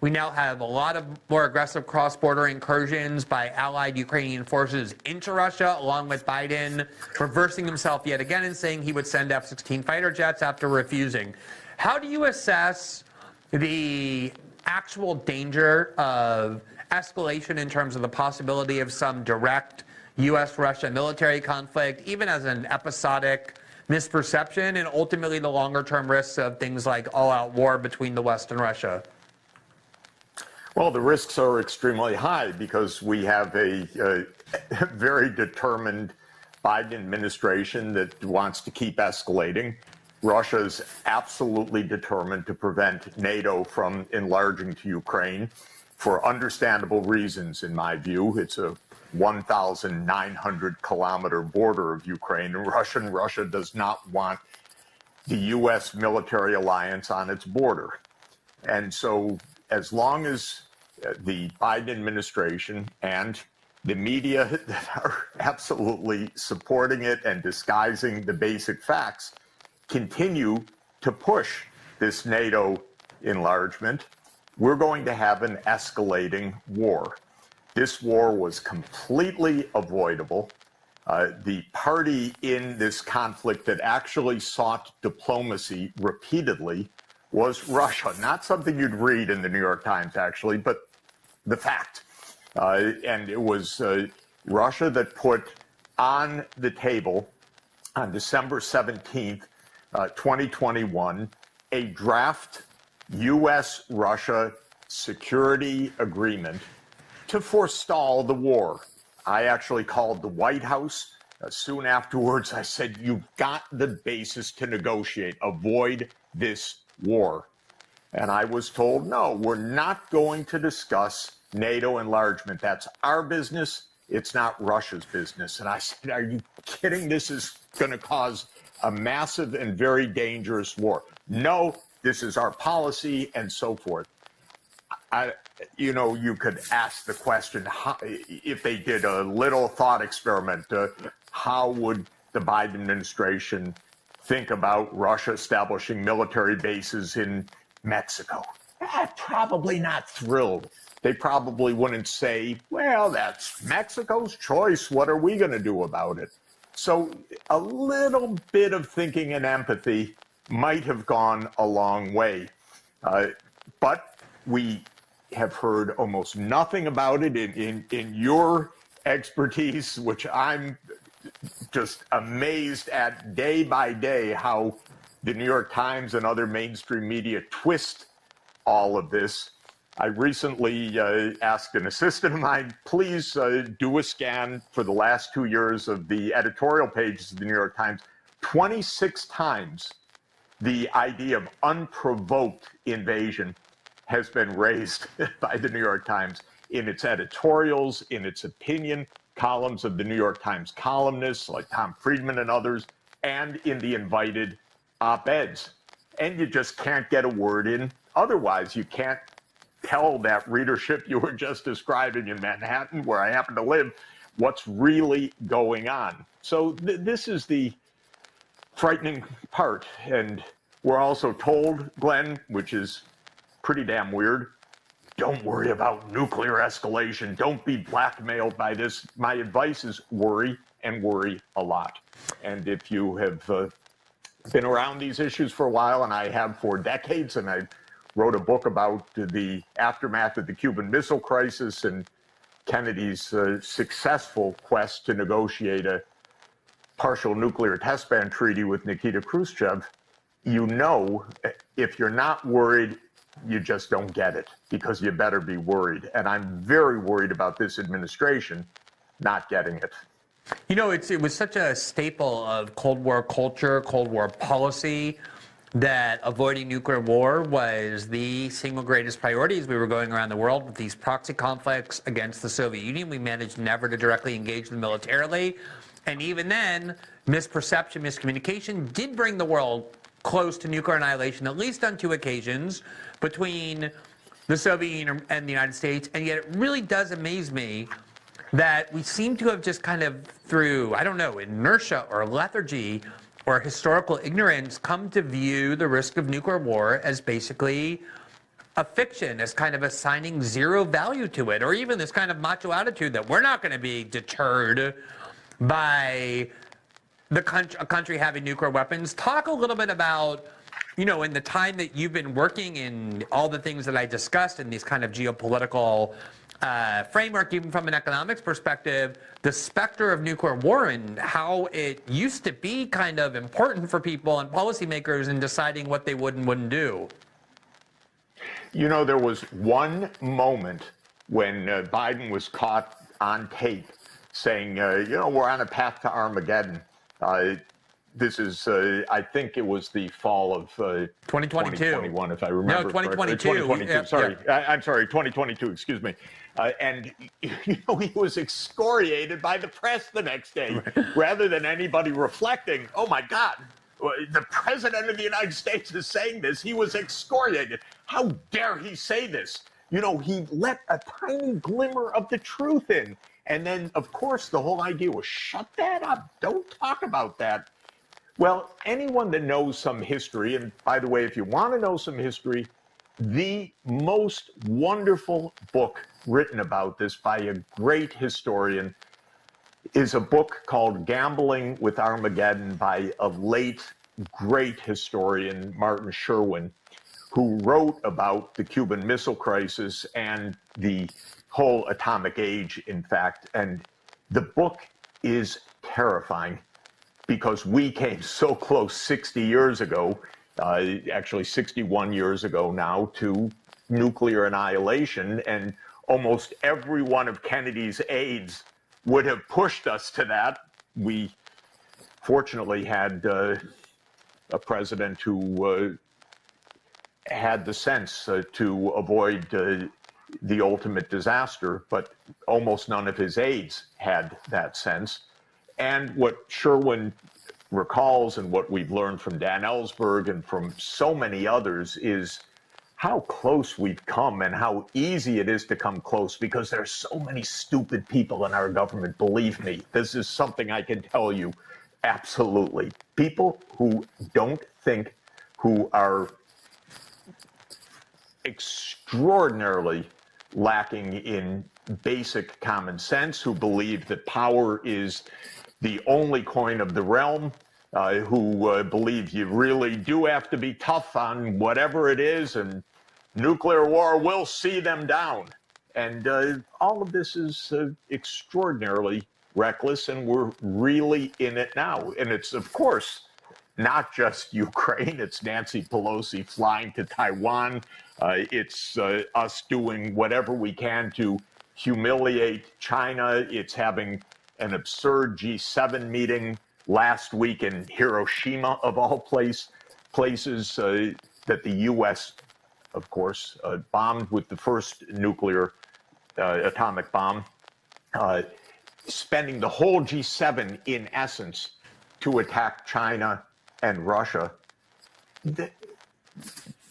We now have a lot of more aggressive cross-border incursions by allied Ukrainian forces into Russia, along with Biden reversing himself yet again and saying he would send F-16 fighter jets after refusing. How do you assess the actual danger of escalation in terms of the possibility of some direct U.S.-Russia military conflict, even as an episodic misperception, and ultimately the longer-term risks of things like all-out war between the West and Russia? Well, the risks are extremely high because we have a very determined Biden administration that wants to keep escalating. Russia is absolutely determined to prevent NATO from enlarging to Ukraine for understandable reasons, in my view. It's a 1,900-kilometer border of Ukraine, and Russia does not want the U.S. military alliance on its border. And so as long as the Biden administration and the media that are absolutely supporting it and disguising the basic facts continue to push this NATO enlargement, we're going to have an escalating war. This war was completely avoidable. The party in this conflict that actually sought diplomacy repeatedly was Russia. Not something you'd read in the New York Times, actually, but the fact. And it was Russia that put on the table on December 17th, 2021, a draft U.S.-Russia security agreement to forestall the war. I actually called the White House. Soon afterwards, I said, you've got the basis to negotiate. Avoid this war. And I was told, no, we're not going to discuss NATO enlargement. That's our business. It's not Russia's business. And I said, are you kidding? This is going to cause a massive and very dangerous war. No, this is our policy and so forth. You could ask the question, if they did a little thought experiment, how would the Biden administration think about Russia establishing military bases in Mexico? Probably not thrilled. They probably wouldn't say, well, that's Mexico's choice. What are we going to do about it? So a little bit of thinking and empathy might have gone a long way. But we have heard almost nothing about it in your expertise, which I'm just amazed at day by day how the New York Times and other mainstream media twist all of this. I recently asked an assistant of mine, please do a scan for the last 2 years of the editorial pages of the New York Times. 26 times the idea of unprovoked invasion has been raised by the New York Times in its editorials, in its opinion columns of the New York Times columnists like Tom Friedman and others, and in the invited op-eds. And you just can't get a word in otherwise. You can't tell that readership you were just describing in Manhattan, where I happen to live, what's really going on. So this is the frightening part. And we're also told, Glenn, which is pretty damn weird, don't worry about nuclear escalation. Don't be blackmailed by this. My advice is worry and worry a lot. And if you have been around these issues for a while, and I have for decades, and I wrote a book about the aftermath of the Cuban Missile Crisis and Kennedy's successful quest to negotiate a partial nuclear test ban treaty with Nikita Khrushchev, you know, if you're not worried, you just don't get it, because you better be worried. And I'm very worried about this administration not getting it. You know, it was such a staple of Cold War culture, Cold War policy, that avoiding nuclear war was the single greatest priority as we were going around the world with these proxy conflicts against the Soviet Union. We managed never to directly engage them militarily. And even then, misperception, miscommunication did bring the world close to nuclear annihilation, at least on 2 occasions, between the Soviet Union and the United States. And yet it really does amaze me that we seem to have just kind of, through, I don't know, inertia or lethargy or historical ignorance, come to view the risk of nuclear war as basically a fiction, as kind of assigning zero value to it, or even this kind of macho attitude that we're not going to be deterred by a country having nuclear weapons. Talk a little bit about, in the time that you've been working in all the things that I discussed in these kind of geopolitical framework, even from an economics perspective, the specter of nuclear war and how it used to be kind of important for people and policymakers in deciding what they would and wouldn't do. There was one moment when Biden was caught on tape saying, we're on a path to Armageddon. This is, I think it was the fall of 2021, if I remember. No, 2022. 2022, yeah, sorry. Yeah. I'm sorry, 2022, excuse me. And, he was excoriated by the press the next day, rather than anybody reflecting, oh my God, the president of the United States is saying this. He was excoriated. How dare he say this? He let a tiny glimmer of the truth in. And then, of course, the whole idea was shut that up. Don't talk about that. Well, anyone that knows some history, and by the way, if you want to know some history, the most wonderful book written about this by a great historian is a book called Gambling with Armageddon by a late, great historian, Martin Sherwin, who wrote about the Cuban Missile Crisis and the whole atomic age, in fact. And the book is terrifying because we came so close 60 years ago, actually 61 years ago now, to nuclear annihilation. And almost every one of Kennedy's aides would have pushed us to that. We fortunately had a president who had the sense to avoid the ultimate disaster, but almost none of his aides had that sense. And what Sherwin recalls, and what we've learned from Dan Ellsberg and from so many others, is how close we've come and how easy it is to come close, because there's so many stupid people in our government. Believe me, this is something I can tell you absolutely. People who don't think, who are extraordinarily lacking in basic common sense, who believe that power is the only coin of the realm, who believe you really do have to be tough on whatever it is, and nuclear war will see them down. And all of this is extraordinarily reckless, and we're really in it now. And it's, of course, not just Ukraine. It's Nancy Pelosi flying to Taiwan. It's us doing whatever we can to humiliate China. It's having an absurd G7 meeting last week in Hiroshima, of all places, that the U.S., of course, bombed with the first nuclear atomic bomb, spending the whole G7, in essence, to attack China and Russia.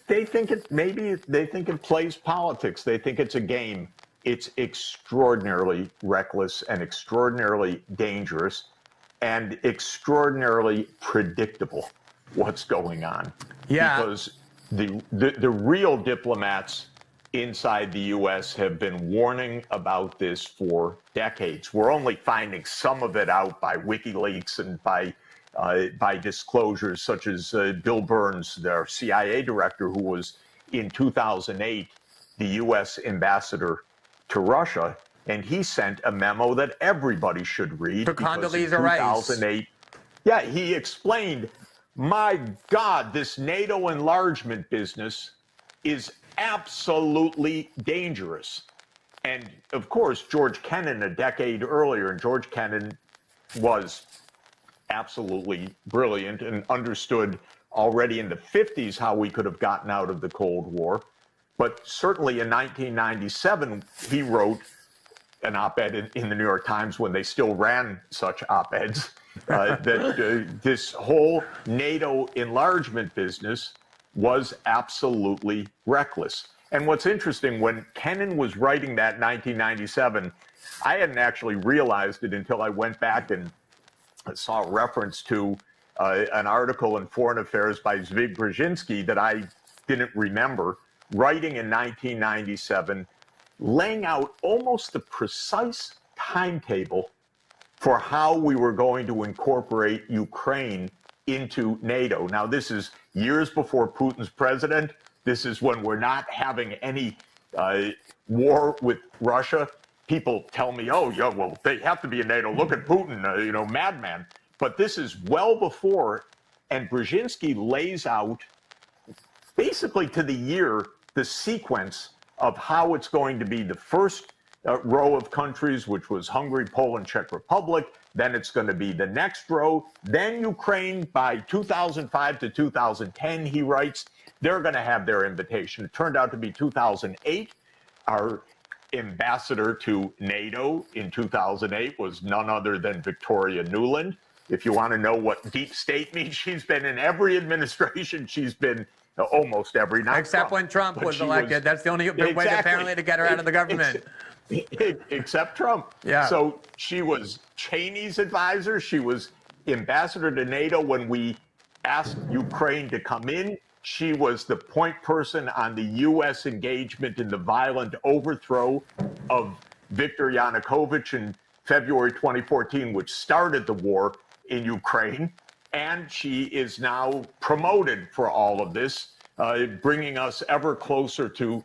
They think it plays politics. They think it's a game. It's extraordinarily reckless and extraordinarily dangerous and extraordinarily predictable what's going on. Yeah. Because the real diplomats inside the U.S. have been warning about this for decades. We're only finding some of it out by WikiLeaks and by disclosures such as Bill Burns, their CIA director, who was in 2008 the U.S. ambassador to Russia, and he sent a memo that everybody should read. To Condoleezza Rice. 2008, yeah, he explained, my God, this NATO enlargement business is absolutely dangerous. And of course, George Kennan, a decade earlier, and George Kennan was absolutely brilliant and understood already in the 50s how we could have gotten out of the Cold War. But certainly in 1997, he wrote an op-ed in the New York Times, when they still ran such op-eds, that this whole NATO enlargement business was absolutely reckless. And what's interesting, when Kennan was writing that in 1997, I hadn't actually realized it until I went back and saw a reference to an article in Foreign Affairs by Zbigniew Brzezinski that I didn't remember, writing in 1997, laying out almost the precise timetable for how we were going to incorporate Ukraine into NATO. Now, this is years before Putin's president. This is when we're not having any war with Russia. People tell me, oh, yeah, well, they have to be in NATO. Look at Putin, madman. But this is well before, and Brzezinski lays out basically to the year the sequence of how it's going to be the first row of countries, which was Hungary, Poland, Czech Republic. Then it's going to be the next row. Then Ukraine by 2005 to 2010, he writes, they're going to have their invitation. It turned out to be 2008. Our ambassador to NATO in 2008 was none other than Victoria Nuland. If you want to know what deep state means, she's been in every administration. She's been almost every night. Except when Trump was elected. That's the only way apparently to get her out of the government. Except Trump. Yeah. So she was Cheney's advisor. She was ambassador to NATO when we asked Ukraine to come in. She was the point person on the U.S. engagement in the violent overthrow of Viktor Yanukovych in February 2014, which started the war in Ukraine. And she is now promoted for all of this, bringing us ever closer to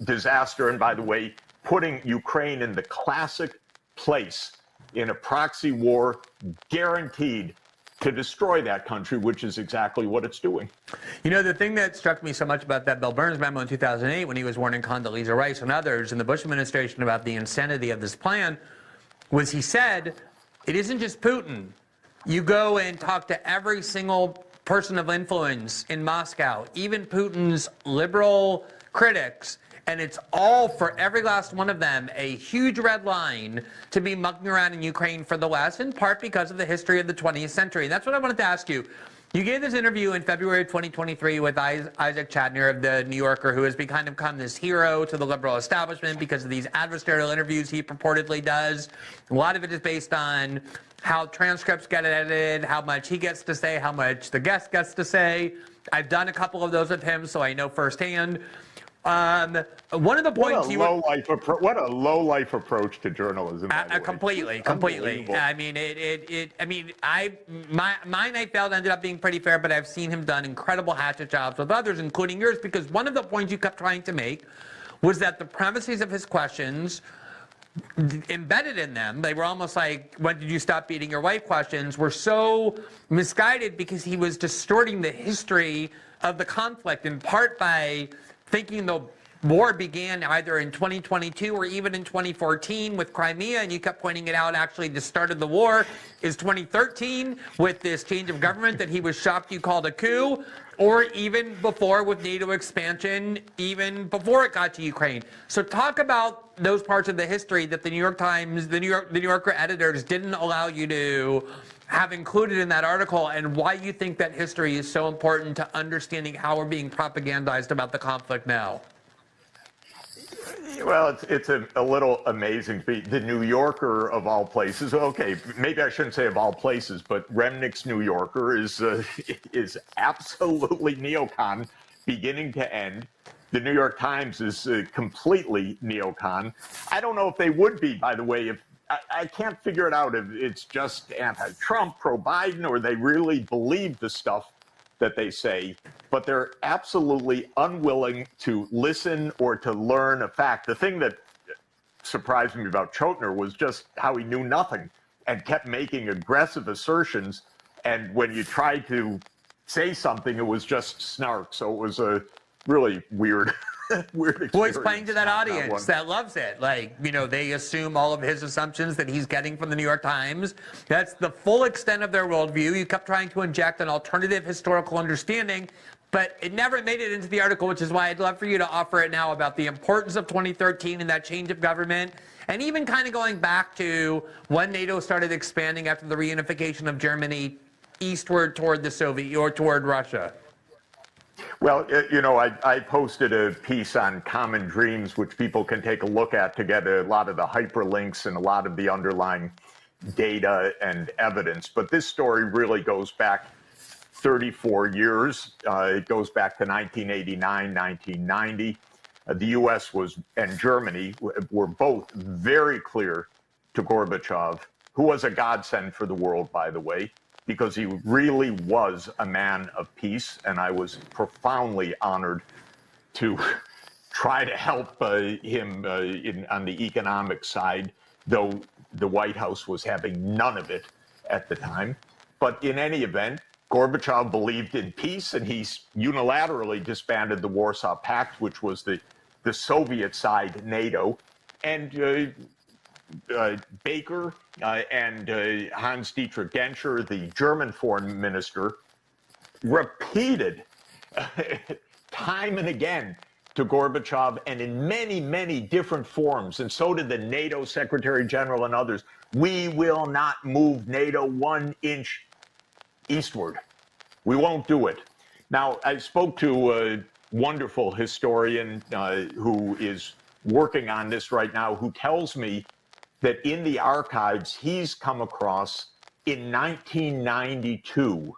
disaster. And by the way, putting Ukraine in the classic place in a proxy war guaranteed to destroy that country, which is exactly what it's doing. You know, the thing that struck me so much about that Bill Burns memo in 2008 when he was warning Condoleezza Rice and others in the Bush administration about the insanity of this plan was he said, it isn't just Putin. You go and talk to every single person of influence in Moscow, even Putin's liberal critics, and it's all, for every last one of them, a huge red line to be mucking around in Ukraine for the West, in part because of the history of the 20th century. And that's what I wanted to ask you. You gave this interview in February of 2023 with Isaac Chadner of The New Yorker, who has become this hero to the liberal establishment because of these adversarial interviews he purportedly does. A lot of it is based on how transcripts get edited, how much he gets to say, how much the guest gets to say. I've done a couple of those with him, so I know firsthand. One of the points what a low life approach to journalism. Completely. I mean, mine I felt ended up being pretty fair, but I've seen him done incredible hatchet jobs with others, including yours, because one of the points you kept trying to make was that the premises of his questions embedded in them, they were almost like, when did you stop beating your wife questions, were so misguided because he was distorting the history of the conflict, in part by thinking the war began either in 2022 or even in 2014 with Crimea, and you kept pointing it out, actually the start of the war is 2013 with this change of government that he was shocked you called a coup, or even before with NATO expansion, even before it got to Ukraine. So talk about those parts of the history that the New York Times, the New Yorker editors didn't allow you to have included in that article, and why you think that history is so important to understanding how we're being propagandized about the conflict now. Well, it's a little amazing to be the New Yorker of all places. Okay, maybe I shouldn't say of all places, but Remnick's New Yorker is absolutely neocon, beginning to end. The New York Times is completely neocon. I don't know if they would be, by the way, if I can't figure it out if it's just anti-Trump, pro-Biden, or they really believe the stuff that they say, but they're absolutely unwilling to listen or to learn a fact. The thing that surprised me about Chotiner was just how he knew nothing and kept making aggressive assertions. And when you tried to say something, it was just snark. So it was a really weird experience. Well, he's playing to that audience that loves it. Like, you know, they assume all of his assumptions that he's getting from the New York Times. That's the full extent of their worldview. You kept trying to inject an alternative historical understanding, but it never made it into the article, which is why I'd love for you to offer it now about the importance of 2013 and that change of government, and even kind of going back to when NATO started expanding after the reunification of Germany eastward toward the Soviet or toward Russia. Well, you know, I posted a piece on Common Dreams, which people can take a look at to get a lot of the hyperlinks and a lot of the underlying data and evidence. But this story really goes back 34 years. It goes back to 1989, 1990. The U.S. and Germany were both very clear to Gorbachev, who was a godsend for the world, by the way, because he really was a man of peace, and I was profoundly honored to try to help him on the economic side, though the White House was having none of it at the time. But in any event, Gorbachev believed in peace, and he unilaterally disbanded the Warsaw Pact, which was the Soviet side NATO. And Baker and Hans-Dietrich Genscher, the German foreign minister, repeated time and again to Gorbachev, and in many, many different forms, and so did the NATO Secretary General and others, we will not move NATO 1 inch eastward. We won't do it. Now, I spoke to a wonderful historian who is working on this right now, who tells me that in the archives he's come across in 1992,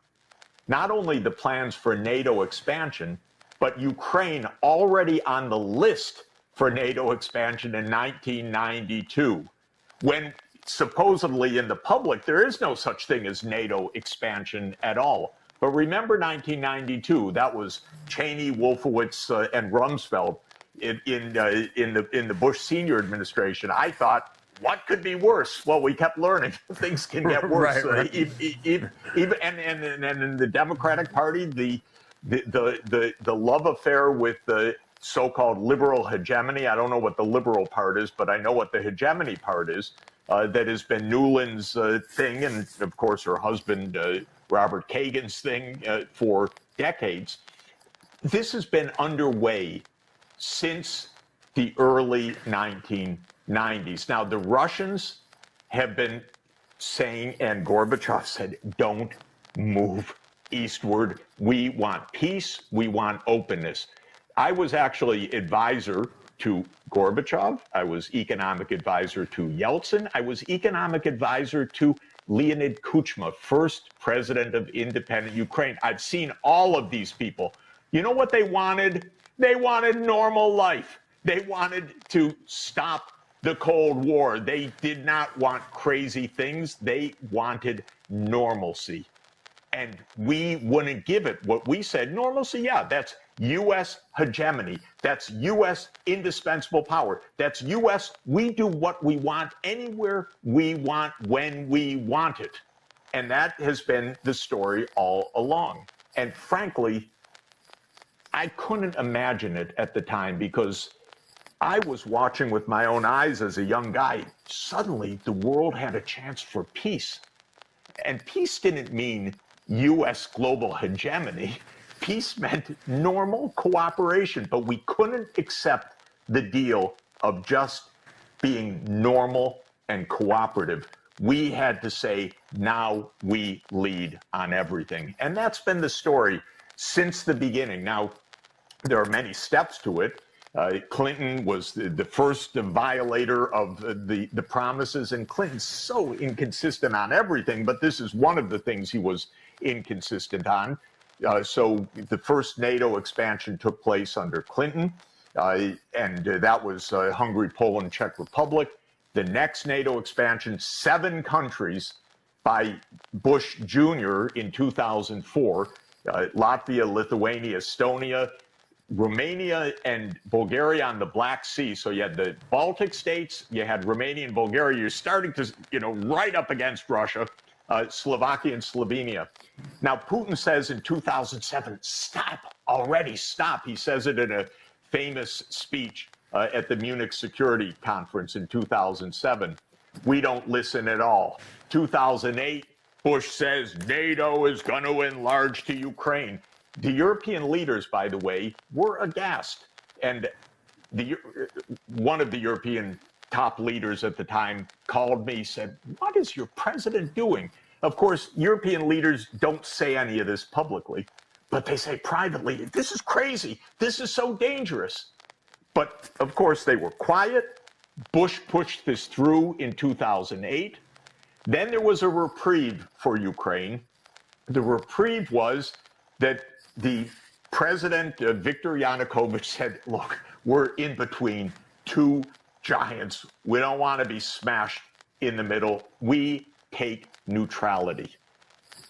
not only the plans for NATO expansion, but Ukraine already on the list for NATO expansion in 1992, when supposedly in the public there is no such thing as NATO expansion at all. But remember 1992, that was Cheney, Wolfowitz, and Rumsfeld in the Bush senior administration. I thought, what could be worse? Well, we kept learning things can get worse. Right. Even in the Democratic Party, the love affair with the so-called liberal hegemony. I don't know what the liberal part is, but I know what the hegemony part is. That has been Nuland's thing, and of course her husband Robert Kagan's thing for decades. This has been underway since the early 1990s. Now, the Russians have been saying, and Gorbachev said, don't move eastward. We want peace. We want openness. I was actually advisor to Gorbachev. I was economic advisor to Yeltsin. I was economic advisor to Leonid Kuchma, first president of independent Ukraine. I've seen all of these people. You know what they wanted? They wanted normal life. They wanted to stop the Cold War. They did not want crazy things. They wanted normalcy. And we wouldn't give it. What we said, normalcy, yeah, that's U.S. hegemony. That's U.S. indispensable power. That's U.S. we do what we want anywhere we want when we want it. And that has been the story all along. And frankly, I couldn't imagine it at the time because I was watching with my own eyes as a young guy. Suddenly, the world had a chance for peace. And peace didn't mean U.S. global hegemony. Peace meant normal cooperation, but we couldn't accept the deal of just being normal and cooperative. We had to say, now we lead on everything. And that's been the story since the beginning. Now, there are many steps to it. Clinton was the first violator of the promises, and Clinton's so inconsistent on everything, but this is one of the things he was inconsistent on. So the first NATO expansion took place under Clinton, and that was Hungary, Poland, Czech Republic. The next NATO expansion, 7 countries by Bush Jr. in 2004, Latvia, Lithuania, Estonia, Romania, and Bulgaria on the Black Sea. So you had the Baltic states, you had Romania and Bulgaria. You're starting to, right up against Russia. Slovakia and Slovenia. Now, Putin says in 2007, stop already, stop. He says it in a famous speech at the Munich Security Conference in 2007. We don't listen at all. 2008, Bush says NATO is going to enlarge to Ukraine. The European leaders, by the way, were aghast. And one of the European top leaders at the time called me, said, what is your president doing? Of course, European leaders don't say any of this publicly, but they say privately, this is crazy. This is so dangerous. But of course, they were quiet. Bush pushed this through in 2008. Then there was a reprieve for Ukraine. the reprieve was that the president, Viktor Yanukovych, said, look, we're in between two giants. We don't want to be smashed in the middle. We take neutrality.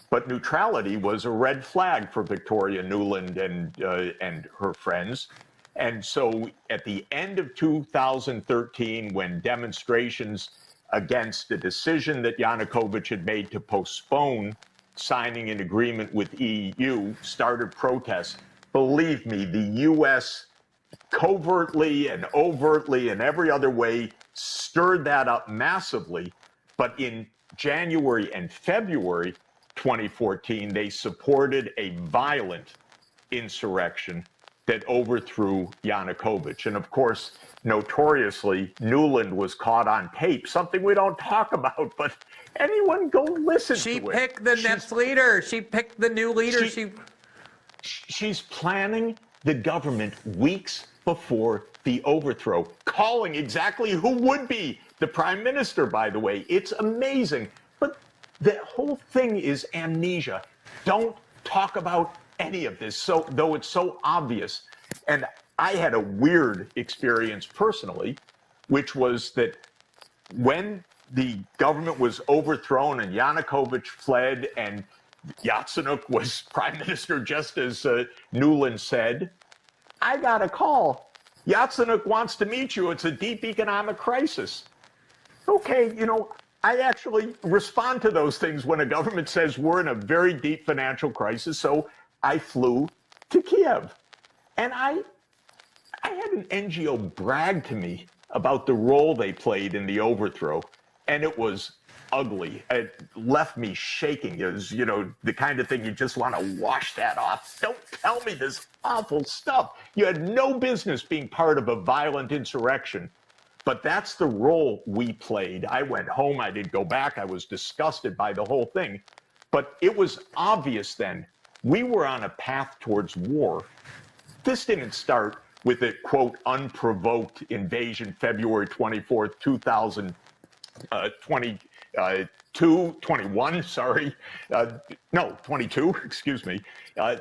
But neutrality was a red flag for Victoria Nuland and her friends. And so at the end of 2013, when demonstrations against the decision that Yanukovych had made to postpone signing an agreement with EU started protests, believe me, the U.S. covertly and overtly and every other way stirred that up massively. But in January and February 2014, they supported a violent insurrection that overthrew Yanukovych. And of course, notoriously, Nuland was caught on tape, something we don't talk about, but anyone go listen to it. She picked the next leader. She picked the new leader. She's planning the government weeks before the overthrow, calling exactly who would be the prime minister, by the way. It's amazing. But the whole thing is amnesia. Don't talk about any of this, though it's so obvious. And I had a weird experience personally, which was that when the government was overthrown and Yanukovych fled and Yatsenyuk was prime minister, just as Nuland said, I got a call. Yatsenyuk wants to meet you. It's a deep economic crisis. Okay, I actually respond to those things when a government says we're in a very deep financial crisis. So I flew to Kiev. And I had an NGO brag to me about the role they played in the overthrow. And it was ugly. It left me shaking. It was, the kind of thing you just want to wash that off. Don't tell me this awful stuff. You had no business being part of a violent insurrection. But that's the role we played. I went home. I didn't go back. I was disgusted by the whole thing. But it was obvious then we were on a path towards war. This didn't start with a, quote, unprovoked invasion February 24th, 22, excuse me.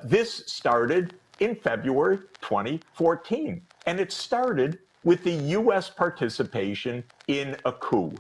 This started in February 2014, and it started with the U.S. participation in a coup.